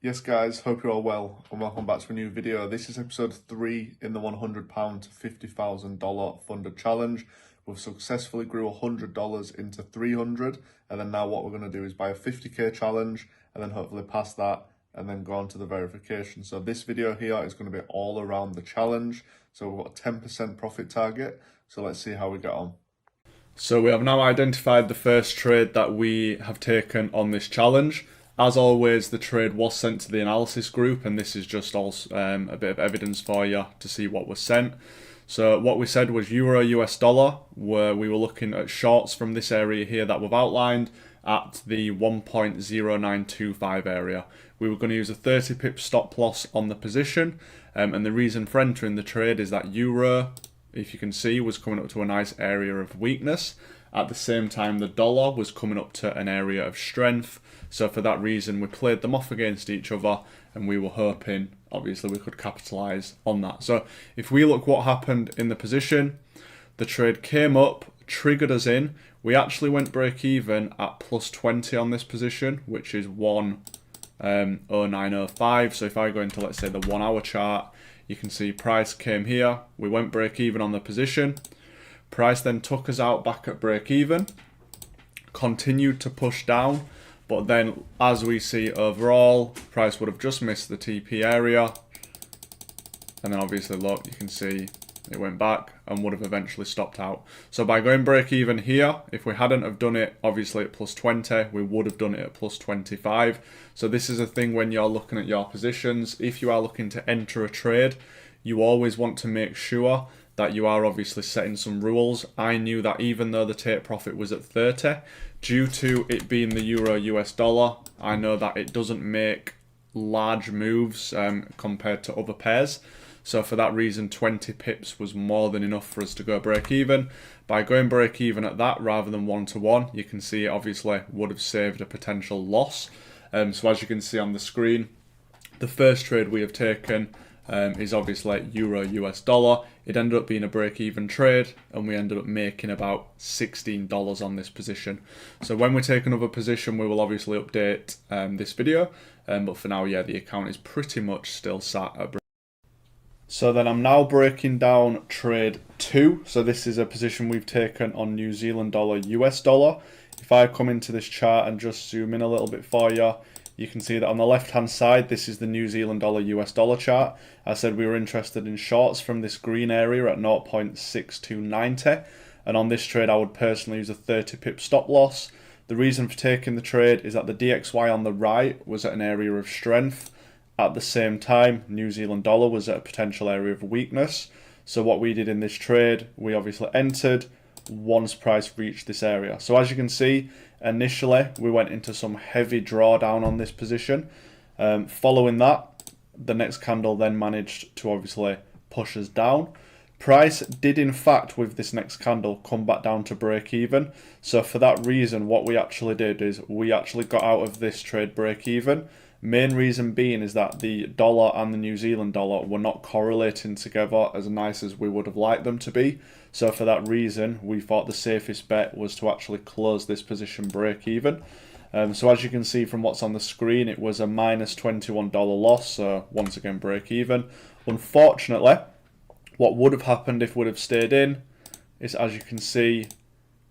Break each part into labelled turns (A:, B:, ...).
A: Yes guys, hope you're all well and welcome back to a new video. This is episode 3 in the £100 to $50,000 funded challenge. We've successfully grew $100 into $300, and then now what we're going to do is buy a 50k challenge and then hopefully pass that and then go on to the verification. So this video here is going to be all around the challenge. So we've got a 10% profit target. So let's see how we get on.
B: So we have now identified the first trade that we have taken on this challenge. As always, the trade was sent to the analysis group, and this is just also a bit of evidence for you to see what was sent. So what we said was Euro US dollar, where we were looking at shorts from this area here that we've outlined at the 1.0925 area. We were going to use a 30 pip stop loss on the position, and the reason for entering the trade is that Euro, if you can see, was coming up to a nice area of weakness. At the same time, the dollar was coming up to an area of strength. So for that reason, we played them off against each other, and we were hoping, obviously, we could capitalise on that. So if we look what happened in the position, the trade came up, triggered us in. We actually went break even at plus 20 on this position, which is 1.0905. So if I go into, let's say, the 1 hour chart, you can see price came here. We went break even on the position. Price then took us out back at break even, continued to push down, but then as we see overall, price would have just missed the TP area, and then obviously look, you can see it went back and would have eventually stopped out. So by going break even here, if we hadn't have done it obviously at plus 20, we would have done it at plus 25. So this is a thing when you're looking at your positions. If you are looking to enter a trade, you always want to make sure that you are obviously setting some rules. I knew that even though the take profit was at 30, due to it being the Euro US dollar, I know that it doesn't make large moves compared to other pairs. So for that reason, 20 pips was more than enough for us to go break even. By going break even at that rather than 1-to-1, you can see it obviously would have saved a potential loss. So as you can see on the screen, the first trade we have taken is obviously Euro US dollar. It ended up being a break-even trade, and we ended up making about $16 on this position. So when we take another position, we will obviously update this video, but for now, yeah, the account is pretty much still sat at break. So then I'm now breaking down trade 2. So this is a position we've taken on New Zealand dollar US dollar. If I come into this chart and just zoom in a little bit for you, you can see that on the left hand side, this is the New Zealand dollar US dollar chart. I said we were interested in shorts from this green area at 0.6290, and on this trade I would personally use a 30 pip stop loss. The reason for taking the trade is that the DXY on the right was at an area of strength. At the same time, New Zealand dollar was at a potential area of weakness. So what we did in this trade, we obviously entered once price reached this area. So as you can see, initially we went into some heavy drawdown on this position. Following that, the next candle then managed to obviously push us down. Price did in fact with this next candle come back down to break even. So for that reason, what we actually did is we actually got out of this trade break even. Main reason being is that the dollar and the New Zealand dollar were not correlating together as nice as we would have liked them to be. So for that reason, we thought the safest bet was to actually close this position break even. So as you can see from what's on the screen, it was a minus $21 loss. So once again, break even. Unfortunately, what would have happened if we would have stayed in is, as you can see,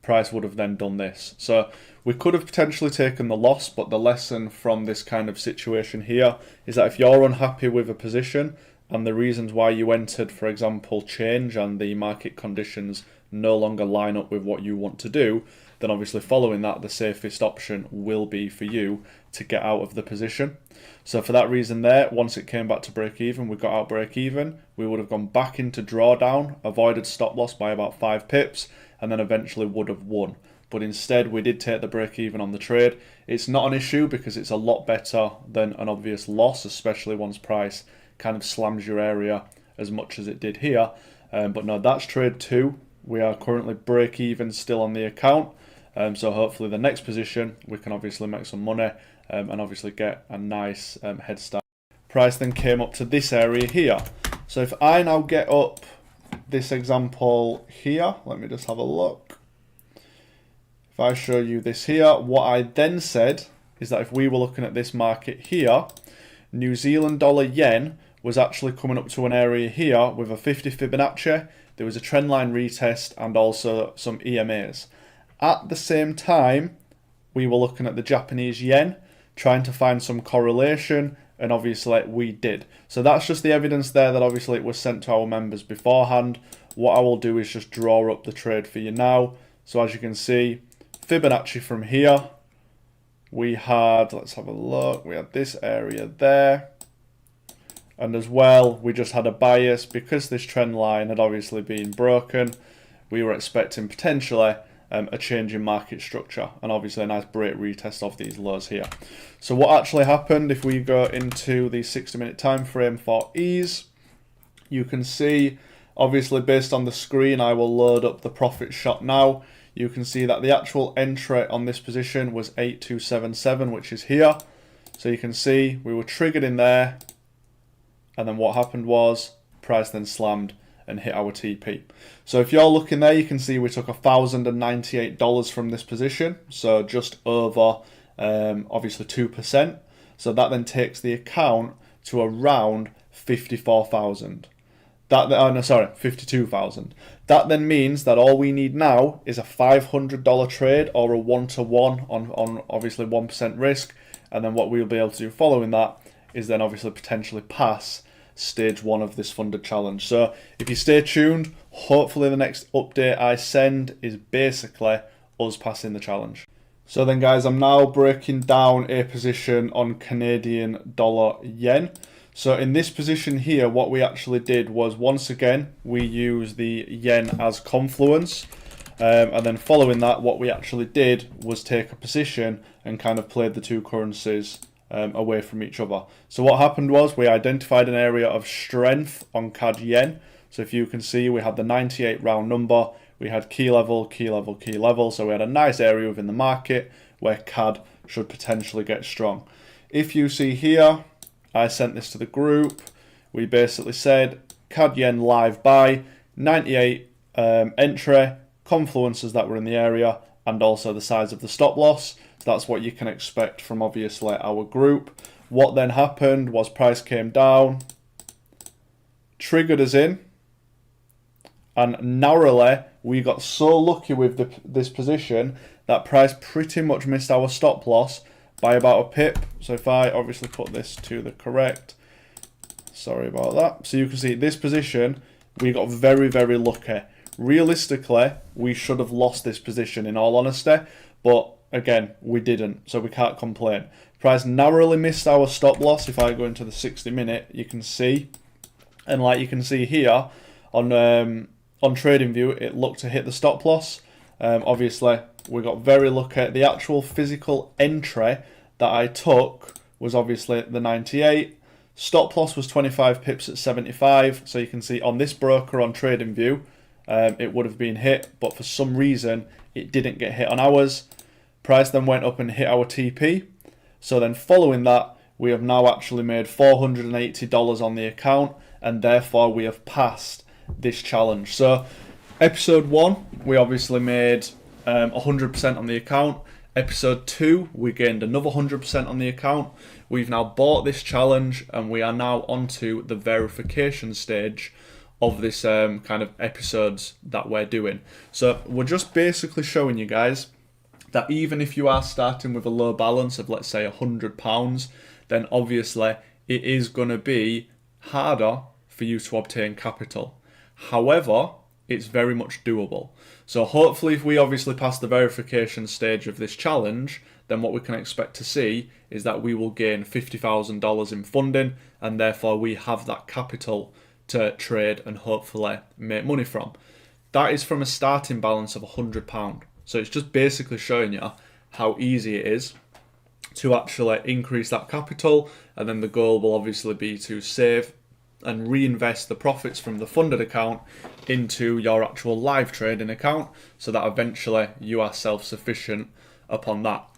B: price would have then done this. So we could have potentially taken the loss, but the lesson from this kind of situation here is that if you're unhappy with a position and the reasons why you entered, for example, change and the market conditions no longer line up with what you want to do, then obviously following that, the safest option will be for you to get out of the position. So for that reason there, once it came back to break even, we got out break even, we would have gone back into drawdown, avoided stop loss by about 5 pips, and then eventually would have won. But instead, we did take the break even on the trade. It's not an issue because it's a lot better than an obvious loss, especially once price kind of slams your area as much as it did here. But no, that's trade 2. We are currently break even still on the account. So hopefully the next position, we can obviously make some money and obviously get a nice head start. Price then came up to this area here. So if I now get up this example here, let me just have a look. If I show you this here, what I then said is that if we were looking at this market here, New Zealand dollar yen was actually coming up to an area here with a 50 Fibonacci. There was a trendline retest and also some EMAs. At the same time, we were looking at the Japanese yen, trying to find some correlation, and obviously we did. So that's just the evidence there that obviously it was sent to our members beforehand. What I will do is just draw up the trade for you now. So as you can see, Fibonacci from here, we had, let's have a look, we had this area there. And as well, we just had a bias because this trend line had obviously been broken. We were expecting potentially a change in market structure and obviously a nice break retest of these lows here. So what actually happened, if we go into the 60-minute time frame for ease, you can see obviously based on the screen, I will load up the profit shot now. You can see that the actual entry on this position was 8277, which is here. So you can see we were triggered in there, and then what happened was price then slammed and hit our TP. So if you're looking there, you can see we took $1,098 from this position, so just over obviously 2%. So that then takes the account to around 54,000. Sorry, 52,000. That then means that all we need now is a $500 trade or a 1-to-1 on obviously 1% risk, and then what we'll be able to do following that is then obviously potentially pass stage 1 of this funded challenge. So if you stay tuned, hopefully the next update I send is basically us passing the challenge. So then guys, I'm now breaking down a position on Canadian dollar yen. So in this position here, what we actually did was, once again, we used the yen as confluence. And then following that, what we actually did was take a position and kind of played the two currencies away from each other. So what happened was we identified an area of strength on CAD yen. So if you can see, we had the 98 round number, we had key level, key level, key level. So we had a nice area within the market where CAD should potentially get strong. If you see here, I sent this to the group. We basically said CAD yen live buy, 98 entry, confluences that were in the area, and also the size of the stop loss. So that's what you can expect from obviously our group. What then happened was price came down, triggered us in, and narrowly we got so lucky with this position that price pretty much missed our stop loss by about a pip. So if I obviously put this to the correct, sorry about that. So you can see this position, we got very, very lucky. Realistically, we should have lost this position in all honesty, but again, we didn't, so we can't complain. Price narrowly missed our stop loss. If I go into the 60-minute, you can see, and like you can see here on TradingView, it looked to hit the stop loss. Obviously, we got very lucky. The actual physical entry that I took was obviously the 98. Stop loss was 25 pips at 75. So you can see on this broker on TradingView, it would have been hit, but for some reason it didn't get hit on ours. Price then went up and hit our TP. So then following that, we have now actually made $480 on the account, and therefore we have passed this challenge. So episode 1, we obviously made 100% on the account. Episode 2, we gained another 100% on the account. We've now bought this challenge, and we are now onto the verification stage of this kind of episodes that we're doing. So we're just basically showing you guys that even if you are starting with a low balance of, let's say, £100, then obviously it is going to be harder for you to obtain capital. However, it's very much doable. So hopefully if we obviously pass the verification stage of this challenge, then what we can expect to see is that we will gain $50,000 in funding, and therefore we have that capital to trade and hopefully make money from. That is from a starting balance of £100. So it's just basically showing you how easy it is to actually increase that capital, and then the goal will obviously be to save and reinvest the profits from the funded account into your actual live trading account, so that eventually you are self-sufficient upon that.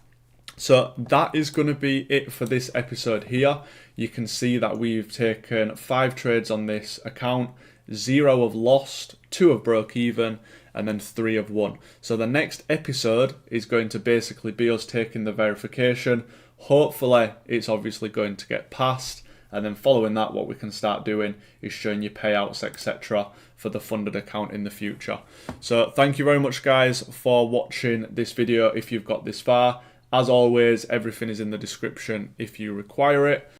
B: So that is going to be it for this episode here. You can see that we've taken 5 trades on this account, 0 have lost, 2 have broke even, and then 3 have won. So the next episode is going to basically be us taking the verification, Hopefully it's obviously going to get passed, and then following that, what we can start doing is showing you payouts, etc. for the funded account in the future. So thank you very much, guys, for watching this video if you've got this far. As always, everything is in the description if you require it.